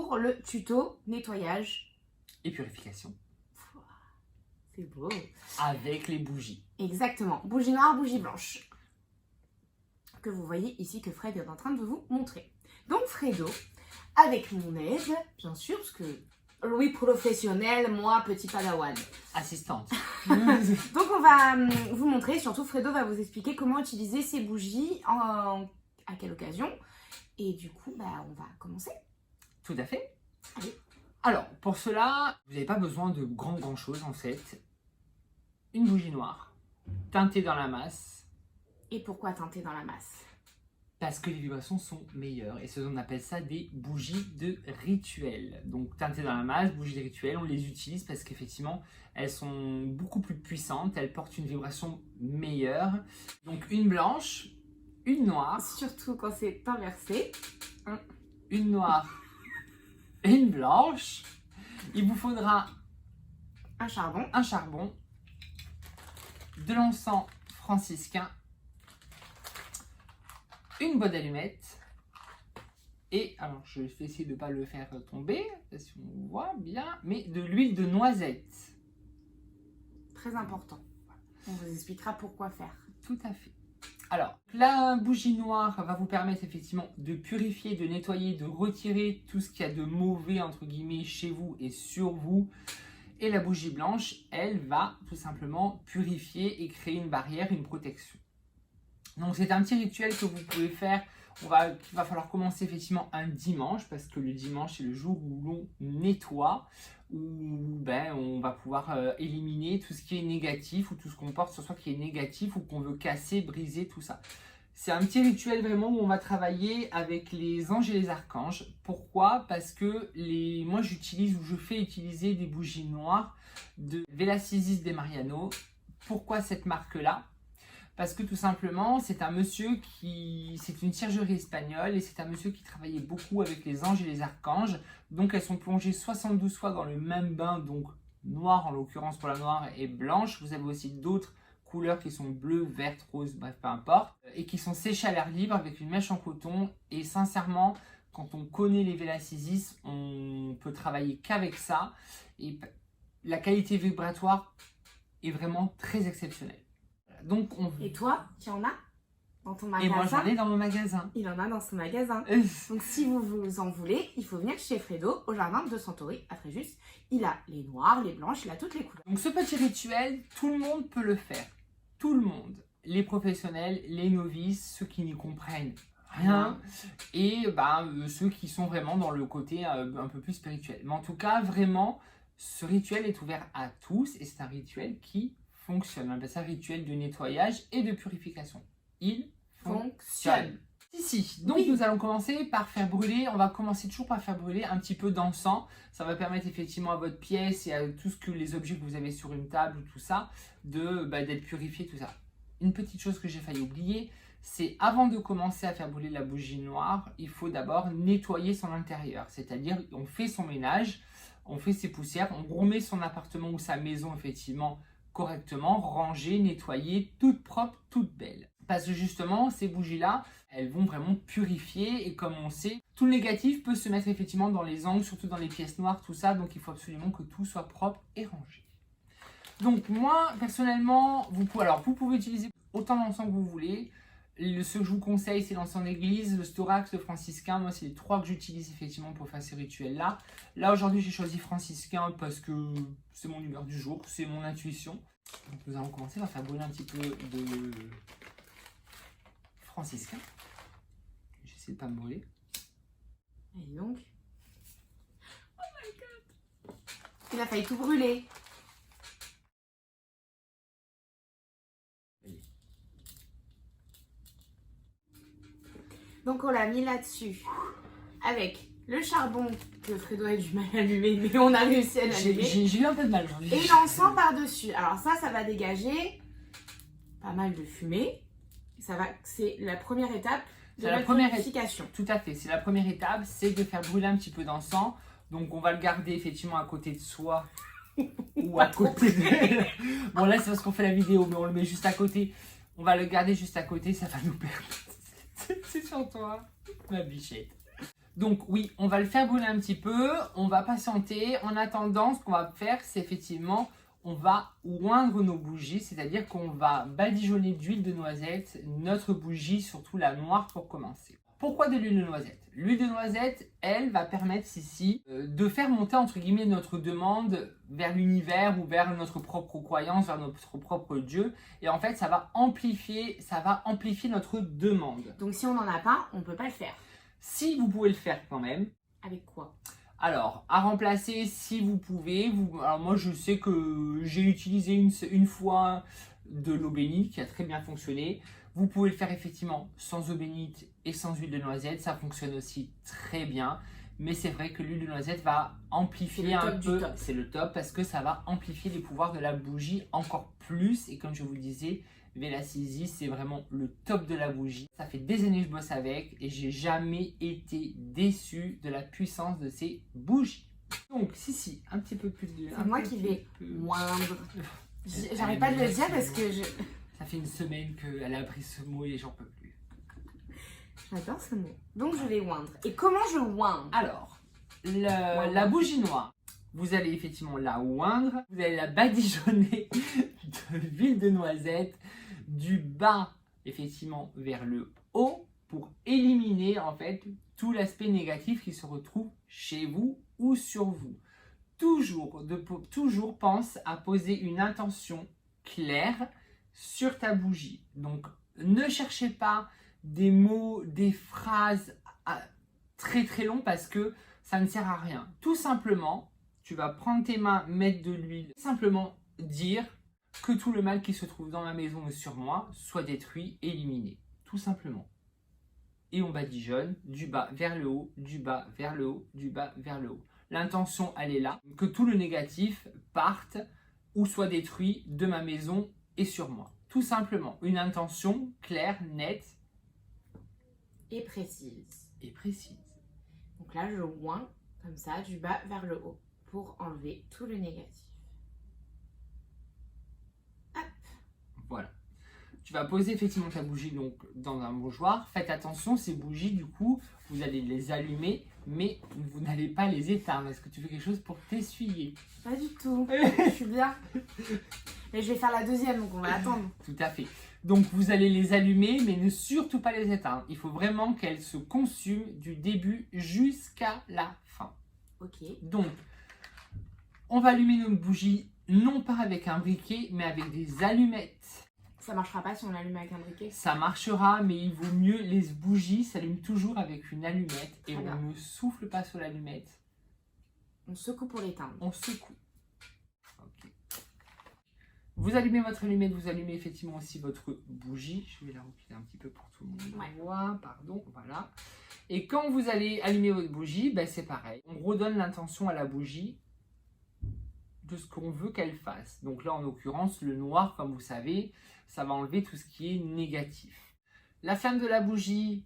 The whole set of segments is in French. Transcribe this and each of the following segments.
pour le tuto nettoyage et purification. C'est beau. Avec les bougies. Exactement. Bougie noire, bougie blanche. Que vous voyez ici que Fred est en train de vous montrer. Donc Fredo, avec mon aide, bien sûr, parce que Louis professionnel, moi petit padawan. Assistante. Donc on va vous montrer, surtout Fredo va vous expliquer comment utiliser ces bougies, à quelle occasion. Et du coup, on va commencer. Tout à fait. Allez. Alors, pour cela, vous n'avez pas besoin de grand chose en fait. Une bougie noire, teintée dans la masse. Et pourquoi teinter dans la masse? Parce que les vibrations sont meilleures. Et on appelle ça des bougies de rituel. Donc, teintées dans la masse, bougies de rituel, on les utilise parce qu'effectivement, elles sont beaucoup plus puissantes. Elles portent une vibration meilleure. Donc, une blanche, une noire. Surtout quand c'est inversé. Une noire et une blanche. Il vous faudra un charbon, de l'encens franciscain, une bonne allumette et, alors je vais essayer de ne pas le faire tomber, si on voit bien, mais de l'huile de noisette. Très important. On vous expliquera pourquoi faire. Tout à fait. Alors, la bougie noire va vous permettre effectivement de purifier, de nettoyer, de retirer tout ce qu'il y a de mauvais, entre guillemets, chez vous et sur vous. Et la bougie blanche, elle va tout simplement purifier et créer une barrière, une protection. Donc c'est un petit rituel que vous pouvez faire. Il va falloir commencer effectivement un dimanche, parce que le dimanche c'est le jour où l'on nettoie, où on va pouvoir éliminer tout ce qui est négatif, ou tout ce qu'on porte sur soi qui est négatif, ou qu'on veut casser, briser, tout ça. C'est un petit rituel vraiment où on va travailler avec les anges et les archanges. Pourquoi? Parce que moi je fais utiliser des bougies noires de Velacisis de Mariano. Pourquoi cette marque-là? Parce que tout simplement, c'est une ciergerie espagnole et c'est un monsieur qui travaillait beaucoup avec les anges et les archanges. Donc elles sont plongées 72 fois dans le même bain, donc noir en l'occurrence pour la noire et blanche. Vous avez aussi d'autres couleurs qui sont bleues, vertes, roses, bref, peu importe. Et qui sont séchées à l'air libre avec une mèche en coton. Et sincèrement, quand on connaît les Velacisis, on peut travailler qu'avec ça. Et la qualité vibratoire est vraiment très exceptionnelle. Donc Et toi, tu en as dans ton magasin? Et moi, j'en ai dans mon magasin. Il en a dans son magasin. Donc, si vous en voulez, il faut venir chez Fredo, au jardin de Santori, à Fréjus. Il a les noirs, les blanches, il a toutes les couleurs. Donc, ce petit rituel, tout le monde peut le faire. Tout le monde. Les professionnels, les novices, ceux qui n'y comprennent rien. Et ceux qui sont vraiment dans le côté un peu plus spirituel. Mais en tout cas, vraiment, ce rituel est ouvert à tous. Et c'est un rituel qui fonctionne. On appelle ça rituel de nettoyage et de purification. Il fonctionne. Ici, donc oui. Nous allons commencer par faire brûler, on va commencer toujours par faire brûler un petit peu d'encens. Ça va permettre effectivement à votre pièce et à les objets que vous avez sur une table, tout ça, d'être purifié, tout ça. Une petite chose que j'ai failli oublier, c'est avant de commencer à faire brûler la bougie noire, il faut d'abord nettoyer son intérieur. C'est-à-dire, on fait son ménage, on fait ses poussières, on remet son appartement ou sa maison effectivement correctement, rangée, nettoyée, toute propre, toute belle. Parce que justement, ces bougies-là, elles vont vraiment purifier et comme on sait, tout le négatif peut se mettre effectivement dans les angles, surtout dans les pièces noires, tout ça. Donc il faut absolument que tout soit propre et rangé. Donc moi, personnellement, vous pouvez utiliser autant d'encens que vous voulez. Ce que je vous conseille, c'est l'encens d'église, le storax, le franciscain. Moi, c'est les trois que j'utilise effectivement pour faire ces rituels-là. Là, aujourd'hui, j'ai choisi franciscain parce que c'est mon humeur du jour, c'est mon intuition. Donc, nous allons commencer par faire brûler un petit peu de franciscain. J'essaie de ne pas me brûler. Et donc, oh my god, il a failli tout brûler. Donc on l'a mis là-dessus avec le charbon que Fredo a du mal à allumer, mais on a réussi à l'allumer. J'ai eu un peu de mal aujourd'hui. Et l'encens par-dessus. Alors ça va dégager pas mal de fumée. C'est la première étape de la purification. Tout à fait, c'est la première étape, c'est de faire brûler un petit peu d'encens. Donc on va le garder effectivement à côté de soi ou à côté de... Bon là c'est parce qu'on fait la vidéo, mais on le met juste à côté. On va le garder juste à côté, ça va nous permettre... C'est sur toi, ma bichette. Donc oui, on va le faire brûler un petit peu, on va patienter. En attendant, ce qu'on va faire, c'est effectivement, on va oindre nos bougies, c'est-à-dire qu'on va badigeonner d'huile de noisette notre bougie, surtout la noire pour commencer. Pourquoi de l'huile de noisette? L'huile de noisette, elle, va permettre ici de faire monter, entre guillemets, notre demande vers l'univers ou vers notre propre croyance, vers notre propre Dieu. Et en fait, ça va amplifier notre demande. Donc si on n'en a pas, on ne peut pas le faire. Si vous pouvez le faire quand même. Avec quoi? Alors, à remplacer, si vous pouvez. Alors moi, je sais que j'ai utilisé une fois de l'eau bénite qui a très bien fonctionné. Vous pouvez le faire effectivement sans eau bénite et sans huile de noisette. Ça fonctionne aussi très bien. Mais c'est vrai que l'huile de noisette va amplifier un peu. C'est le top parce que ça va amplifier les pouvoirs de la bougie encore plus. Et comme je vous le disais, Vela Sisi, c'est vraiment le top de la bougie. Ça fait des années que je bosse avec et j'ai jamais été déçu de la puissance de ces bougies. Donc, si, un petit peu plus de... C'est moi qui vais moindre. J'arrête pas de le dire parce que je... Ça fait une semaine qu'elle a appris ce mot et j'en peux plus. J'adore ce mot. Donc, je vais oindre. Et comment je oindre? Alors, la bougie noire, vous allez effectivement la oindre. Vous allez la badigeonner d'huile de noisette du bas effectivement vers le haut pour éliminer en fait tout l'aspect négatif qui se retrouve chez vous ou sur vous. Toujours pense à poser une intention claire sur ta bougie. Donc ne cherchez pas des mots, des phrases très très longs parce que ça ne sert à rien. Tout simplement, tu vas prendre tes mains, mettre de l'huile, simplement dire que tout le mal qui se trouve dans ma maison et sur moi soit détruit, éliminé. Tout simplement. Et on badigeonne du bas vers le haut, du bas vers le haut, du bas vers le haut. L'intention, elle est là. Que tout le négatif parte ou soit détruit de ma maison et sur moi. Tout simplement. Une intention claire, nette. Et précise. Et précise. Donc là, je oins comme ça, du bas vers le haut, pour enlever tout le négatif. Voilà. Tu vas poser effectivement ta bougie donc dans un bougeoir. Faites attention, ces bougies, du coup, vous allez les allumer, mais vous n'allez pas les éteindre. Est-ce que tu fais quelque chose pour t'essuyer? Pas du tout. Je suis bien. Mais je vais faire la deuxième, donc on va attendre. Tout à fait. Donc vous allez les allumer, mais ne surtout pas les éteindre. Il faut vraiment qu'elles se consument du début jusqu'à la fin. Ok. Donc, on va allumer nos bougies, non pas avec un briquet, mais avec des allumettes. Ça marchera pas si on l'allume avec un briquet? Ça marchera, mais il vaut mieux, les bougies s'allument toujours avec une allumette et on ne souffle pas sur l'allumette. On secoue pour l'éteindre. On secoue. Okay. Vous allumez votre allumette, vous allumez effectivement aussi votre bougie. Je vais la replier un petit peu pour tout le monde. Ouais. Pardon, voilà. Et quand vous allez allumer votre bougie, ben c'est pareil. On redonne l'intention à la bougie de ce qu'on veut qu'elle fasse. Donc là, en l'occurrence, le noir, comme vous savez, ça va enlever tout ce qui est négatif. La flamme de la bougie,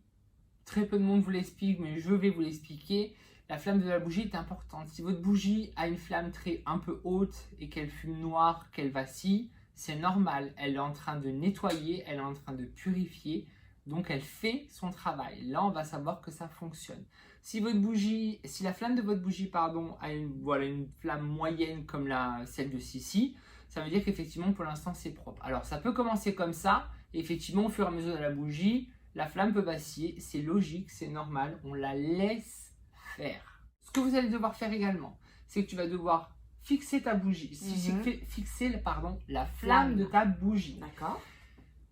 très peu de monde vous l'explique, mais je vais vous l'expliquer. La flamme de la bougie est importante. Si votre bougie a une flamme un peu haute et qu'elle fume noire, qu'elle vacille, c'est normal. Elle est en train de nettoyer, elle est en train de purifier. Donc elle fait son travail. Là, on va savoir que ça fonctionne. Si la flamme de votre bougie a une flamme moyenne comme celle de Sissi, ça veut dire qu'effectivement pour l'instant c'est propre. Alors ça peut commencer comme ça, et effectivement au fur et à mesure de la bougie, la flamme peut vaciller, c'est logique, c'est normal, on la laisse faire. Ce que vous allez devoir faire également, c'est que tu vas devoir fixer ta bougie, fixer la flamme de ta bougie. D'accord.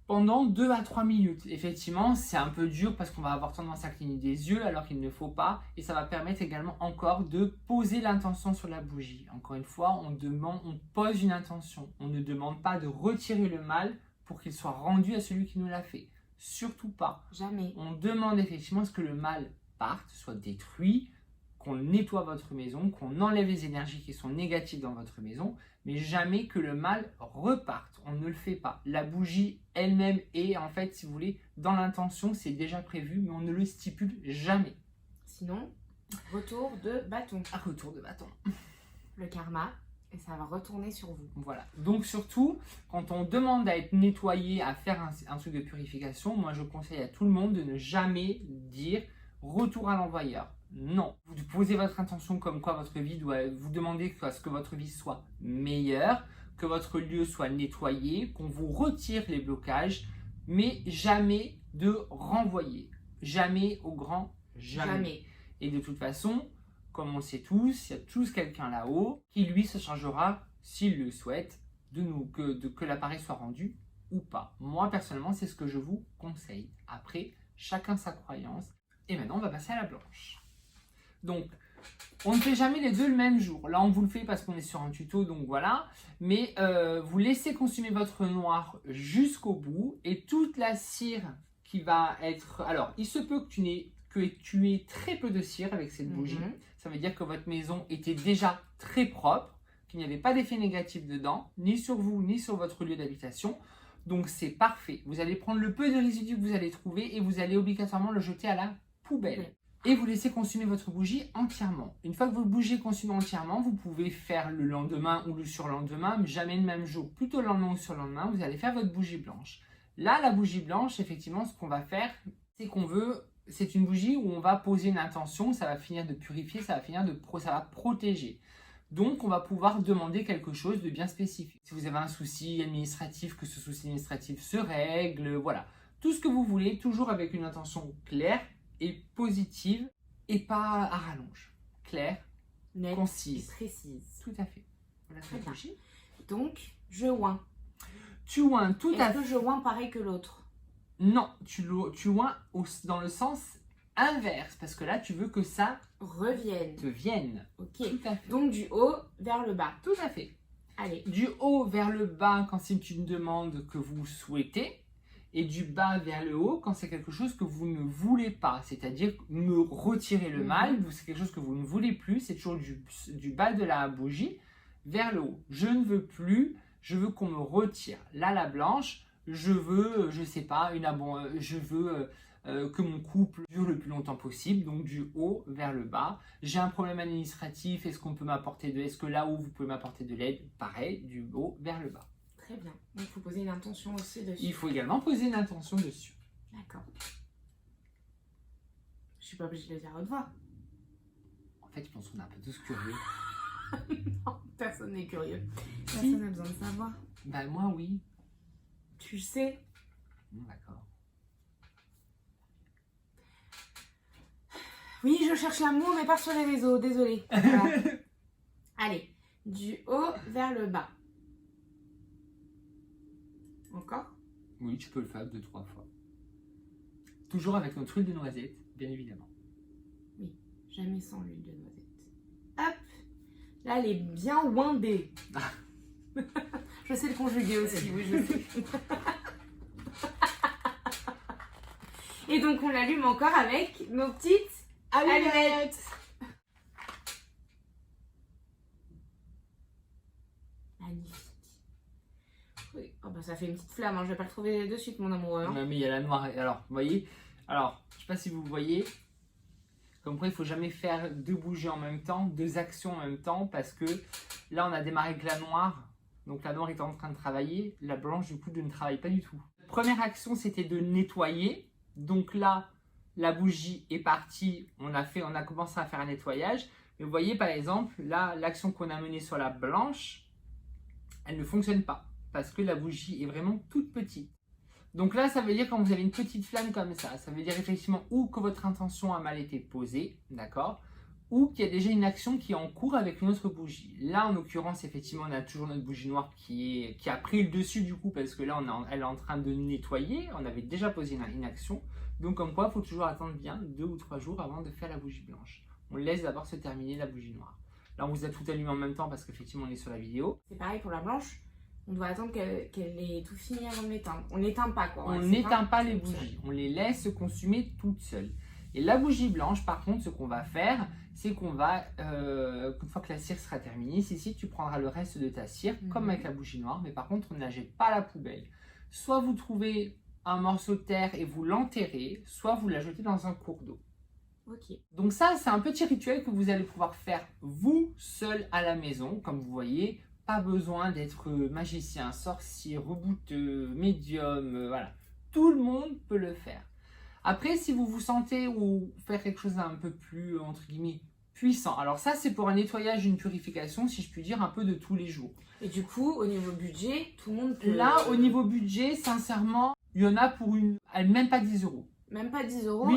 Pendant 2 à 3 minutes. Effectivement, c'est un peu dur parce qu'on va avoir tendance à cligner des yeux alors qu'il ne faut pas. Et ça va permettre également encore de poser l'intention sur la bougie. Encore une fois, on pose une intention. On ne demande pas de retirer le mal pour qu'il soit rendu à celui qui nous l'a fait. Surtout pas. Jamais. On demande effectivement à ce que le mal parte, soit détruit, qu'on nettoie votre maison, qu'on enlève les énergies qui sont négatives dans votre maison, mais jamais que le mal reparte. On ne le fait pas. La bougie elle-même est, en fait, si vous voulez, dans l'intention, c'est déjà prévu, mais on ne le stipule jamais. Sinon, retour de bâton. Un retour de bâton. Le karma, et ça va retourner sur vous. Voilà. Donc surtout, quand on demande à être nettoyé, à faire un truc de purification, moi je conseille à tout le monde de ne jamais dire retour à l'envoyeur. Non. Vous posez votre intention comme quoi votre vie doit, vous demandez à ce que votre vie soit meilleure, que votre lieu soit nettoyé, qu'on vous retire les blocages, mais jamais de renvoyer. Jamais au grand jamais. Jamais. Et de toute façon, comme on le sait tous, il y a tous quelqu'un là-haut qui lui se chargera, s'il le souhaite, que l'appareil soit rendu ou pas. Moi, personnellement, c'est ce que je vous conseille. Après, chacun sa croyance. Et maintenant, on va passer à la blanche. Donc, on ne fait jamais les deux le même jour. Là, on vous le fait parce qu'on est sur un tuto, donc voilà. Mais vous laissez consumer votre noir jusqu'au bout. Et toute la cire qui va être... Alors, il se peut que tu aies très peu de cire avec cette bougie. Ça veut dire que votre maison était déjà très propre, qu'il n'y avait pas d'effet négatif dedans, ni sur vous, ni sur votre lieu d'habitation. Donc, c'est parfait. Vous allez prendre le peu de résidus que vous allez trouver et vous allez obligatoirement le jeter à la poubelle. Et vous laissez consumer votre bougie entièrement. Une fois que votre bougie est consumée entièrement, vous pouvez faire le lendemain ou le surlendemain, mais jamais le même jour. Plutôt le lendemain ou le surlendemain, vous allez faire votre bougie blanche. Là, la bougie blanche, effectivement, ce qu'on va faire, c'est une bougie où on va poser une intention, ça va finir de purifier, ça va protéger. Donc, on va pouvoir demander quelque chose de bien spécifique. Si vous avez un souci administratif, que ce souci administratif se règle, voilà. Tout ce que vous voulez, toujours avec une intention claire et positive et pas à rallonge. Claire, nette, concise. et précise. Tout à fait. Voilà, Très bien. Donc, je oins. Tu oins tout à fait. Est-ce que je oins pareil que l'autre? Non, tu oins dans le sens inverse parce que là, tu veux que ça revienne. Ok. Tout à fait. Donc, du haut vers le bas. Tout à fait. Allez. Du haut vers le bas quand c'est une demande que vous souhaitez. Et du bas vers le haut quand c'est quelque chose que vous ne voulez pas, c'est-à-dire me retirer le mal, c'est quelque chose que vous ne voulez plus, c'est toujours du bas de la bougie vers le haut. Je ne veux plus, je veux qu'on me retire. Là, la blanche, je veux, je sais pas, je veux que mon couple dure le plus longtemps possible, donc du haut vers le bas. J'ai un problème administratif, est-ce que là où vous pouvez m'apporter de l'aide? Pareil, du haut vers le bas. Très bien. Donc, il faut poser une intention aussi dessus. Il faut également poser une intention dessus. D'accord. Je suis pas obligée de le dire à haute voix. En fait, je pense qu'on est un peu tous curieux. Non, personne n'est curieux. Personne n'a besoin de savoir. Bah, moi, oui. Tu sais. D'accord. Oui, je cherche l'amour, mais pas sur les réseaux. Désolée. Voilà. Allez. Du haut vers le bas. Encore? Oui, tu peux le faire 2-3 fois. Toujours avec notre huile de noisette, bien évidemment. Oui, jamais sans l'huile de noisette. Hop! Là, elle est bien windée. Je sais le conjuguer aussi, oui, je sais. Et donc, on l'allume encore avec nos petites allumettes. Magnifique. Oui. Oh bah ça fait une petite flamme, hein. Je vais pas le trouver de suite, mon amoureux. Hein. Non, mais il y a la noire. Alors, vous voyez? Alors, je sais pas si vous voyez. Comme quoi, il faut jamais faire deux bougies en même temps, deux actions en même temps, parce que là, on a démarré avec la noire. Donc, la noire est en train de travailler. La blanche, du coup, ne travaille pas du tout. Première action, c'était de nettoyer. Donc là, la bougie est partie. On a commencé à faire un nettoyage. Mais vous voyez, par exemple, là, l'action qu'on a menée sur la blanche, elle ne fonctionne pas. Parce que la bougie est vraiment toute petite. Donc là, ça veut dire quand vous avez une petite flamme comme ça veut dire effectivement ou que votre intention a mal été posée, d'accord, ou qu'il y a déjà une action qui est en cours avec une autre bougie. Là, en l'occurrence, effectivement, on a toujours notre bougie noire qui a pris le dessus du coup, parce que là, elle est en train de nettoyer, on avait déjà posé une action. Donc comme quoi, il faut toujours attendre bien 2 ou 3 jours avant de faire la bougie blanche. On laisse d'abord se terminer la bougie noire. Là, on vous a tout allumé en même temps parce qu'effectivement, on est sur la vidéo. C'est pareil pour la blanche. On doit attendre qu'elle ait tout fini avant de l'éteindre. On n'éteint pas quoi. On n'éteint pas les bougies. On les laisse se consumer toutes seules. Et la bougie blanche, par contre, ce qu'on va faire, c'est qu'on va, une fois que la cire sera terminée, ici, tu prendras le reste de ta cire, comme avec la bougie noire, mais par contre, on ne la jette pas à la poubelle. Soit vous trouvez un morceau de terre et vous l'enterrez, soit vous la jetez dans un cours d'eau. Ok. Donc ça, c'est un petit rituel que vous allez pouvoir faire vous seul à la maison, comme vous voyez. Pas besoin d'être magicien, sorcier, rebouteux, médium, voilà. Tout le monde peut le faire. Après, si vous vous sentez ou faire quelque chose d'un peu plus, entre guillemets, puissant. Alors ça, c'est pour un nettoyage, une purification, si je puis dire, un peu de tous les jours. Et du coup, au niveau budget, tout le monde peut... Là, au niveau budget, sincèrement, il y en a pour même pas 10 euros. Même pas 10 euros.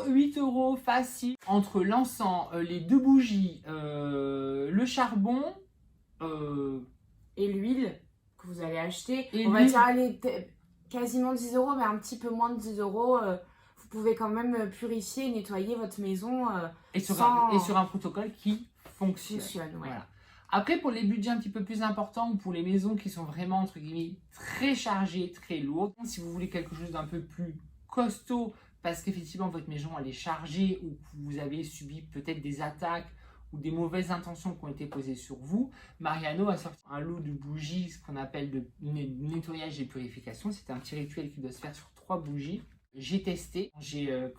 8 euros facile. Entre l'encens, les 2 bougies, le charbon... et l'huile que vous allez acheter. Et on va l'huile. dire, allez, quasiment 10 euros, mais un petit peu moins de 10 euros. Vous pouvez quand même purifier et nettoyer votre maison et sur un protocole qui fonctionne. ouais. Voilà. Après, pour les budgets un petit peu plus importants ou pour les maisons qui sont vraiment, entre guillemets, très chargées, très lourdes, si vous voulez quelque chose d'un peu plus costaud, parce qu'effectivement, votre maison, elle est chargée ou que vous avez subi peut-être des attaques ou des mauvaises intentions qui ont été posées sur vous, Mariano a sorti un lot de bougies, ce qu'on appelle de nettoyage et purification. C'est un petit rituel qui doit se faire sur 3 bougies. J'ai testé,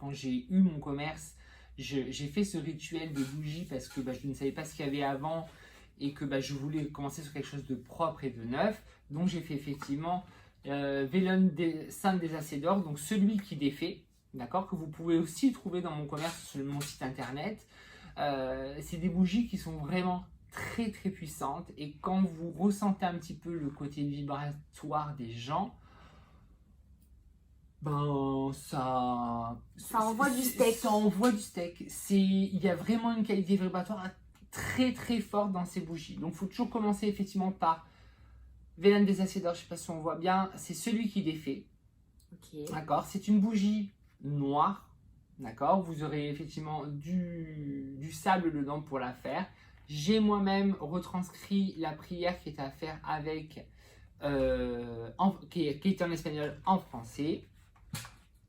quand j'ai eu mon commerce, j'ai fait ce rituel de bougies parce que je ne savais pas ce qu'il y avait avant et que je voulais commencer sur quelque chose de propre et de neuf. Donc j'ai fait effectivement Vélone Sainte des Acédores, donc celui qui défait, d'accord, que vous pouvez aussi trouver dans mon commerce sur mon site internet. C'est des bougies qui sont vraiment très très puissantes et quand vous ressentez un petit peu le côté vibratoire des gens, ça envoie du steak. Ça envoie du steak. Il y a vraiment une qualité vibratoire très très forte dans ces bougies. Donc il faut toujours commencer effectivement par Vélone des Acédores, je ne sais pas si on voit bien, c'est celui qui défait. Okay. D'accord, c'est une bougie noire. D'accord, vous aurez effectivement du sable dedans pour la faire. J'ai moi-même retranscrit la prière qui est à faire avec, qui est en espagnol, en français.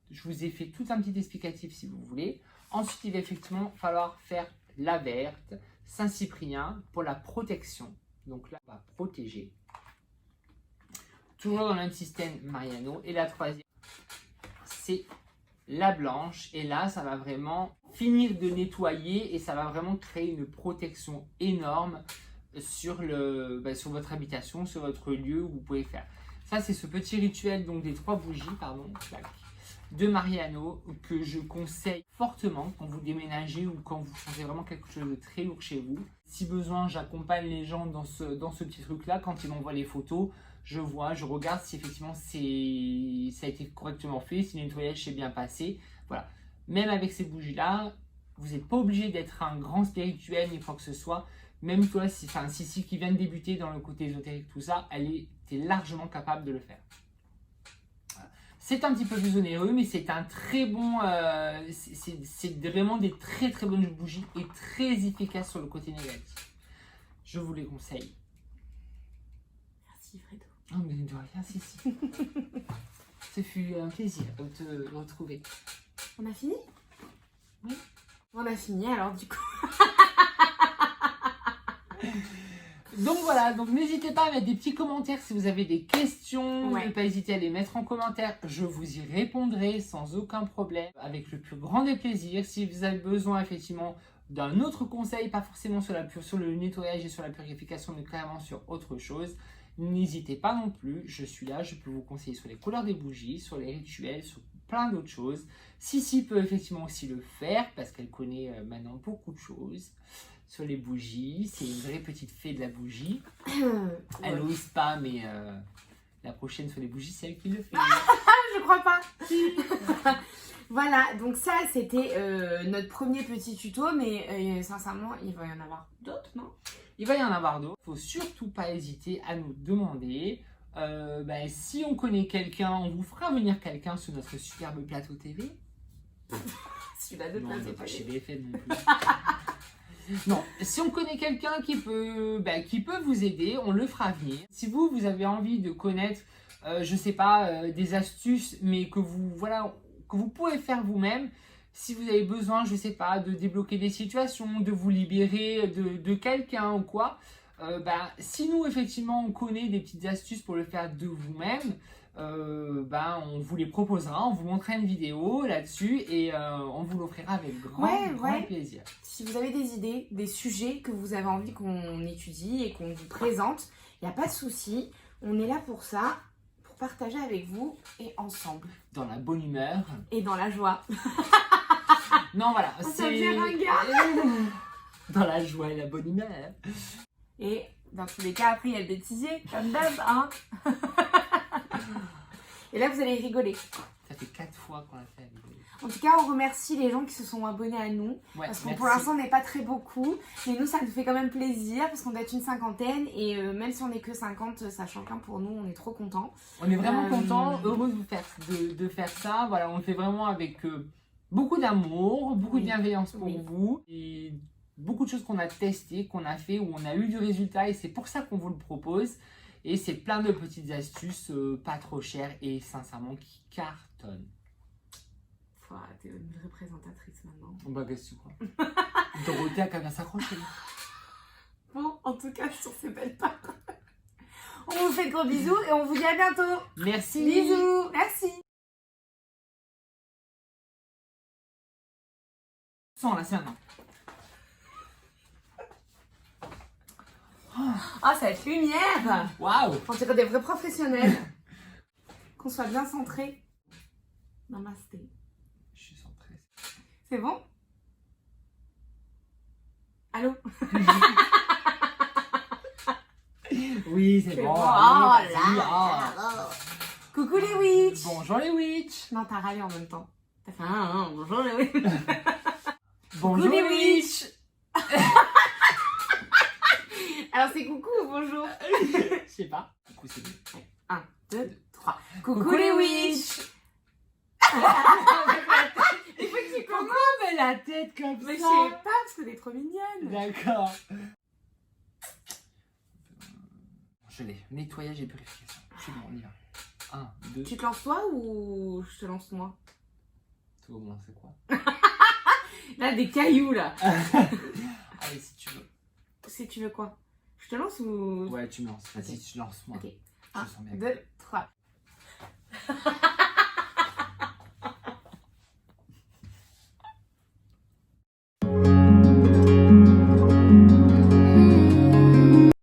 Je vous ai fait tout un petit explicatif si vous voulez. Ensuite, il va effectivement falloir faire la verte, Saint-Cyprien pour la protection. Donc là, on va protéger. Toujours dans le même système Mariano. Et la troisième, c'est la blanche. Et là, ça va vraiment finir de nettoyer et ça va vraiment créer une protection énorme sur votre habitation, sur votre lieu où vous pouvez faire. Ça, c'est ce petit rituel donc des 3 bougies, pardon, de Mariano que je conseille fortement quand vous déménagez ou quand vous sentez vraiment quelque chose de très lourd chez vous. Si besoin, j'accompagne les gens dans ce petit truc-là. Quand ils m'envoient les photos, je regarde si effectivement ça a été correctement fait, si le nettoyage s'est bien passé. Voilà. Même avec ces bougies-là, vous n'êtes pas obligé d'être un grand spirituel ni quoi que ce soit. Même toi, Sissi qui vient de débuter dans le côté ésotérique, tout ça, elle était largement capable de le faire. C'est un petit peu plus onéreux, mais c'est un très bon, c'est vraiment des très très bonnes bougies et très efficaces sur le côté négatif. Je vous les conseille. Merci Fredo. Oh mais de rien, Sissi. Ce fut un plaisir de te retrouver. On a fini? Oui. On a fini alors du coup. Donc voilà, donc n'hésitez pas à mettre des petits commentaires si vous avez des questions, Ouais. ne pas hésiter à les mettre en commentaire, je vous y répondrai sans aucun problème, avec le plus grand des plaisirs. Si vous avez besoin effectivement d'un autre conseil, pas forcément sur le nettoyage et sur la purification, mais carrément sur autre chose, n'hésitez pas non plus, je suis là, je peux vous conseiller sur les couleurs des bougies, sur les rituels, sur plein d'autres choses. Sissi peut effectivement aussi le faire, parce qu'elle connaît maintenant beaucoup de choses. Sur les bougies, c'est une vraie petite fée de la bougie. Elle n'ose pas, mais la prochaine sur les bougies, c'est elle qui le fait. Je crois pas. Voilà, donc ça c'était notre premier petit tuto, mais sincèrement il va y en avoir d'autres, non? Il va y en avoir d'autres. Il ne faut surtout pas hésiter à nous demander. Si on connaît quelqu'un, on vous fera venir quelqu'un sur notre superbe plateau TV. Celui-là de Non, place on n'est de pas télé. chez BFM non plus. Non, si on connaît quelqu'un qui peut vous aider, on le fera venir. Si vous avez envie de connaître, je sais pas, des astuces, mais que vous pouvez faire vous-même, si vous avez besoin, je sais pas, de débloquer des situations, de vous libérer de quelqu'un ou quoi, si nous effectivement on connaît des petites astuces pour le faire de vous-même, on vous les proposera, on vous montrera une vidéo là-dessus et on vous l'offrira avec grand plaisir. Si vous avez des idées, des sujets que vous avez envie qu'on étudie et qu'on vous présente, il n'y a pas de souci, on est là pour ça, pour partager avec vous et ensemble. Dans la bonne humeur. Et dans la joie. Non, voilà. Ça devient ringard. Dans la joie et la bonne humeur. Et dans tous les cas, après, il y a le bêtisier, comme d'hab, hein. Et là, vous allez rigoler. Ça fait 4 fois qu'on l'a fait avec vous. En tout cas, on remercie les gens qui se sont abonnés à nous. Ouais, Parce qu'on merci. pour l'instant, on n'est pas très beaucoup. Mais nous, ça nous fait quand même plaisir. Parce qu'on doit être une cinquantaine. Et même si on n'est que 50, ça change rien pour nous. On est trop contents. On est vraiment contents, heureux de faire ça. Voilà, on le fait vraiment avec beaucoup d'amour, beaucoup de bienveillance pour vous. Et beaucoup de choses qu'on a testées, qu'on a fait, où on a eu du résultat. Et c'est pour ça qu'on vous le propose. Et c'est plein de petites astuces pas trop chères et sincèrement qui cartonnent. T'es une vraie présentatrice maintenant. Bah, qu'est-ce que tu crois? Dorothée a qu'à bien s'accrocher. Bon, en tout cas, sur ces belles paroles, on vous fait de gros bisous et on vous dit à bientôt. Merci. Bisous. Merci. Sans là, c'est maintenant. Ah, cette lumière. Waouh. On dirait des vrais professionnels. Qu'on soit bien centré. Namasté. Je suis centrée. C'est bon? Allô? Oui, c'est bon. Oh allez, là vas-y, là. Coucou les witch. Bonjour les witch. Non, t'as râlé en même temps. T'as fait un bonjour les witch. Bonjour les les witch. witch. Alors c'est coucou ou bonjour? Je sais pas. Coucou, c'est bien. 1, 2, 3. Coucou les witch. Il faut que tu commences. Pourquoi on met la tête comme Mais je ça? sais pas parce que t'es trop mignonne. D'accord. Je l'ai. Nettoyage et purification. Je suis bon, on y va. 1, 2. Tu te lances toi ou je te lance moi? Tu veux me lancer quoi? Là des cailloux là. Allez, si tu veux. Si tu veux quoi? Je te lance ou... Ouais, tu me lances. Vas-y, Ok. tu lances moi. Ok. Je 1, sens bien. 2, 3.